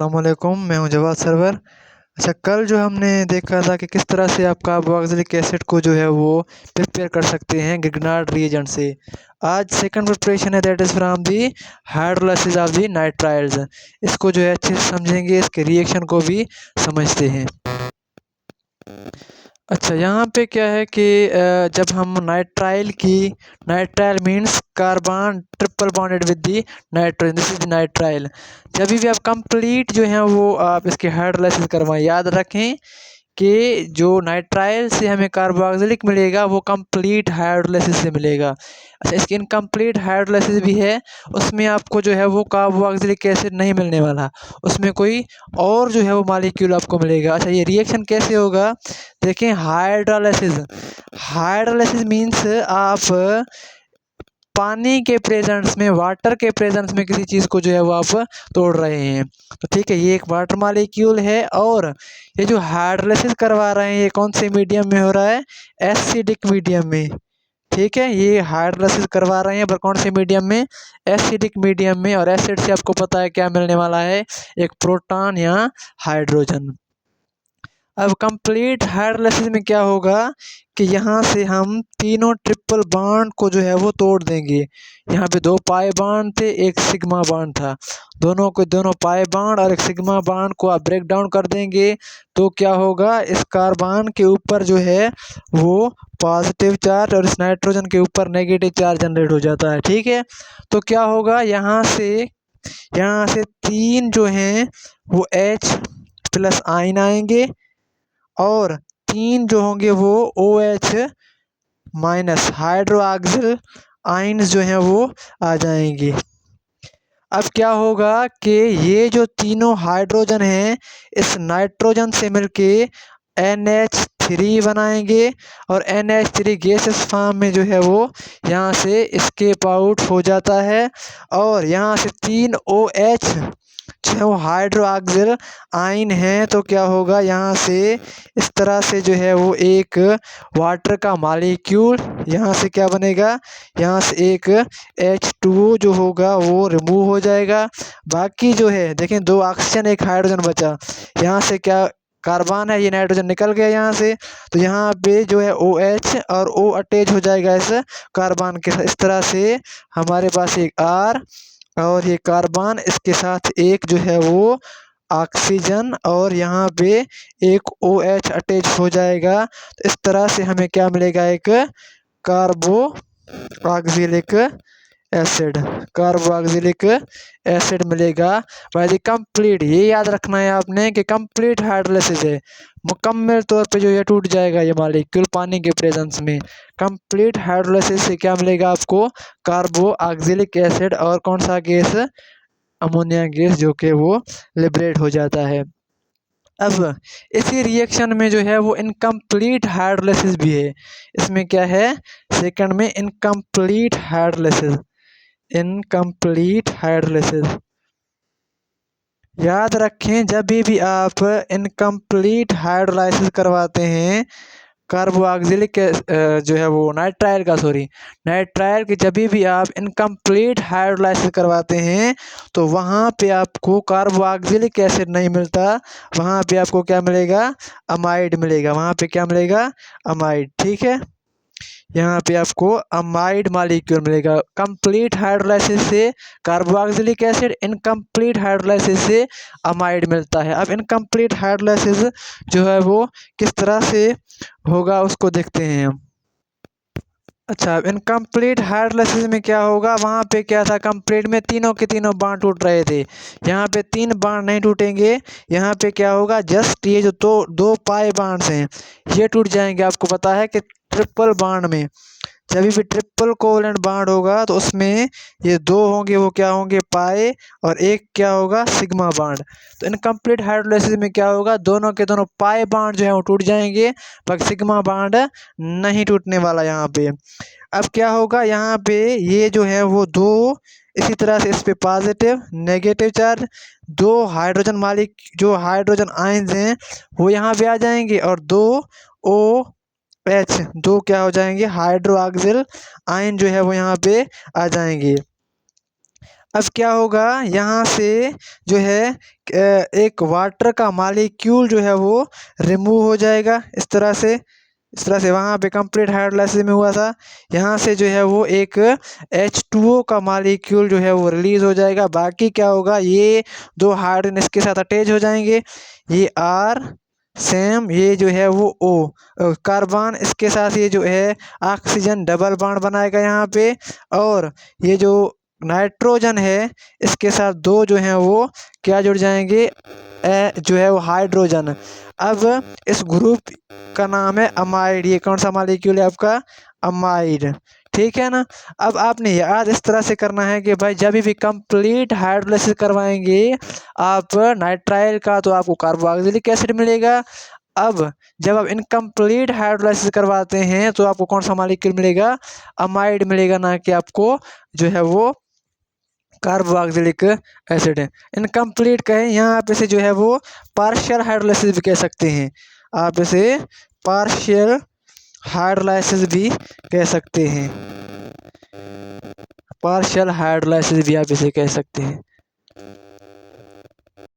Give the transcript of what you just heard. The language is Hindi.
अस्सलामुअलैकुम, मैं हूं जवाद सरवर। अच्छा, कल जो हमने देखा था कि किस तरह से आप कार्बोक्सिलिक एसिड को जो है वो प्रिपेयर कर सकते हैं गिगनार्ड रिएजेंट से। आज सेकंड प्रिपरेशन है, that is from the hydrolysis of the nitriles. इसको जो है अच्छे से समझेंगे, इसके रिएक्शन को भी समझते हैं। अच्छा, यहाँ पे क्या है कि जब हम nitrile means carbon triple bonded with the nitrogen, this is nitrile. जब भी आप कंप्लीट जो है वो आप इसके हाइड्रोलाइसिस करवाएं, याद रखें कि जो नाइट्राइल से हमें कार्बोक्सिलिक मिलेगा वो कंप्लीट हाइड्रोलाइसिस से मिलेगा। अच्छा, इसकी इनकम्प्लीट हाइड्रोलाइसिस भी है, उसमें आपको जो है वो कार्बोक्सिलिक एसिड नहीं मिलने वाला, उसमें कोई और जो है वो मॉलिक्यूल आपको मिलेगा। अच्छा, ये रिएक्शन कैसे होगा, देखें। हाइड्रोलाइसिस मीन्स आप पानी के प्रेजेंस में, वाटर के प्रेजेंस में किसी चीज़ को जो है वो आप तोड़ रहे हैं। तो ठीक है, ये एक वाटर मॉलिक्यूल है और ये जो हाइड्रोलाइसिस करवा रहे हैं ये कौन से मीडियम में हो रहा है, एसिडिक मीडियम में। ठीक है, ये हाइड्रोलाइसिस करवा रहे हैं पर कौन से मीडियम में, एसिडिक मीडियम में। और एसिड से आपको पता है क्या मिलने वाला है, एक प्रोटॉन या हाइड्रोजन। अब कंप्लीट हाइड्रोलाइसिस में क्या होगा कि यहाँ से हम तीनों ट्रिपल बॉन्ड को जो है वो तोड़ देंगे। यहाँ पे 2 पाई बॉन्ड थे, एक सिग्मा बॉन्ड था, दोनों पाई बॉन्ड और एक सिग्मा बॉन्ड को आप ब्रेक डाउन कर देंगे तो क्या होगा, इस कार्बन के ऊपर जो है वो पॉजिटिव चार्ज और इस नाइट्रोजन के ऊपर नेगेटिव चार्ज जनरेट हो जाता है। ठीक है, तो क्या होगा, यहाँ से 3 जो हैं वो H प्लस आइन आएंगे और 3 जो होंगे वो OH माइनस हाइड्रोक्सिल आइन्स जो हैं वो आ जाएंगे। अब क्या होगा कि ये जो तीनों हाइड्रोजन हैं इस नाइट्रोजन से मिलके NH3 बनाएंगे और NH3 गैसेस फॉर्म में जो है वो यहाँ से एस्केप आउट हो जाता है और यहाँ से 3 OH जो है वो हाइड्रोक्सिल आइन है। तो क्या होगा, यहाँ से इस तरह से जो है वो एक वाटर का मॉलिक्यूल यहाँ से क्या बनेगा, यहाँ से एक H2O जो होगा वो रिमूव हो जाएगा। बाकी जो है देखें 2 ऑक्सीजन एक हाइड्रोजन बचा, यहाँ से क्या कार्बन है, ये नाइट्रोजन निकल गया यहाँ से, तो यहाँ पे जो है OH और O अटैच हो जाएगा इस कार्बन के साथ। इस तरह से हमारे पास एक R और ये कार्बन, इसके साथ एक जो है वो ऑक्सीजन और यहाँ पे एक OH अटैच हो जाएगा। तो इस तरह से हमें क्या मिलेगा, एक कार्बोक्सिलिक एसिड मिलेगा बाय द कंप्लीट। ये याद रखना है आपने कि कंप्लीट हाइड्रोलाइसिस है, मुकम्मल तौर पे जो ये टूट जाएगा ये मॉलिक्यूल पानी के प्रेजेंस में। कंप्लीट हाइड्रोलाइसिस से क्या मिलेगा आपको, कार्बोक्सिलिक एसिड और कौन सा गैस, अमोनिया गैस, जो कि वो लिबरेट हो जाता है। अब इसी रिएक्शन में जो है वो इनकम्प्लीट हाइड्रोलाइसिस भी है। इसमें क्या है, सेकंड में इनकम्प्लीट हाइड्रोलाइसिस। याद रखें, जब भी आप इनकम्प्लीट हाइड्रोलाइसिस करवाते हैं कार्बोक्सिलिक जो है वो नाइट्राइल की जब भी आप इनकम्प्लीट हाइड्रोलाइसिस करवाते हैं तो वहाँ पे आपको कार्बोक्सिलिक एसिड नहीं मिलता, वहाँ पे आपको क्या मिलेगा, अमाइड मिलेगा। वहाँ पे क्या मिलेगा, अमाइड। ठीक है, यहाँ पे आपको अमाइड मॉलिक्यूल मिलेगा। कंप्लीट हाइड्रोलाइसिस से कार्बोक्सिलिक एसिड, इनकम्प्लीट हाइड्रोलाइसिस से अमाइड मिलता है। अब इनकम्प्लीट हाइड्रोलाइसिस जो है वो किस तरह से होगा उसको देखते हैं हम। अच्छा, इनकम्प्लीट हाइड्रोलाइसिस में क्या होगा, वहाँ पे क्या था, कंप्लीट में तीनों के तीनों बांड टूट रहे थे, यहाँ पे 3 बांड नहीं टूटेंगे। यहाँ पे क्या होगा, जस्ट ये जो दो पाई बांड्स हैं ये टूट जाएंगे। आपको पता है कि ट्रिपल बांड में जब भी ट्रिपल कोवलेंट बांड होगा तो उसमें ये 2 होंगे, वो क्या होंगे, पाए, और एक क्या होगा, सिग्मा बांड। तो इनकम्प्लीट हाइड्रोलाइसिस में क्या होगा, दोनों के दोनों पाए बांड जो है वो टूट जाएंगे पर सिग्मा बांड नहीं टूटने वाला यहाँ पे। अब क्या होगा, यहाँ पे ये जो है वो 2, इसी तरह से इस पे पॉजिटिव नेगेटिव चार्ज, 2 हाइड्रोजन जो हाइड्रोजन आयंस हैं वो यहाँ पे आ जाएंगे और 2 OH 2 क्या हो जाएंगे, हाइड्रोक्सिल आयन जो है वो यहाँ पे आ जाएंगे। अब क्या होगा, यहाँ से जो है एक वाटर का मॉलिक्यूल जो है वो रिमूव हो जाएगा इस तरह से वहाँ पे कंप्लीट हाइड्रोलाइसिस में हुआ था। यहाँ से जो है वो एक H2O का मॉलिक्यूल जो है वो रिलीज हो जाएगा। बाकी क्या होगा, ये दो हाइड्रोजन इसके साथ अटैच हो जाएंगे, ये R सेम, ये जो है वो O कार्बन इसके साथ ये जो है ऑक्सीजन डबल बॉन्ड बनाएगा यहाँ पे। और ये जो नाइट्रोजन है इसके साथ दो जो हैं वो क्या जुड़ जाएंगे, जो है वो हाइड्रोजन। अब इस ग्रुप का नाम है अमाइड। ये कौन सा मॉलिक्यूल है आपका, अमाइड, ठीक है ना। अब आपने याद इस तरह से करना है कि भाई जब भी कंप्लीट हाइड्रोलाइसिस करवाएंगे आप नाइट्राइल का तो आपको कार्बोक्सिलिक एसिड मिलेगा। अब जब आप इनकम्प्लीट हाइड्रोलाइसिस करवाते हैं तो आपको कौन सा मॉलिक्यूल मिलेगा, अमाइड मिलेगा, ना कि आपको जो है वो कार्बोक्सिलिक एसिड है। इनकम्प्लीट कहें यहाँ आप इसे जो है वो पार्शियल हाइड्रोलाइसिस भी कह सकते हैं, आप इसे पार्शियल हाइड्रोलाइसिस भी कह सकते हैं, पार्शियल हाइड्रोलाइसिस भी आप इसे कह सकते हैं।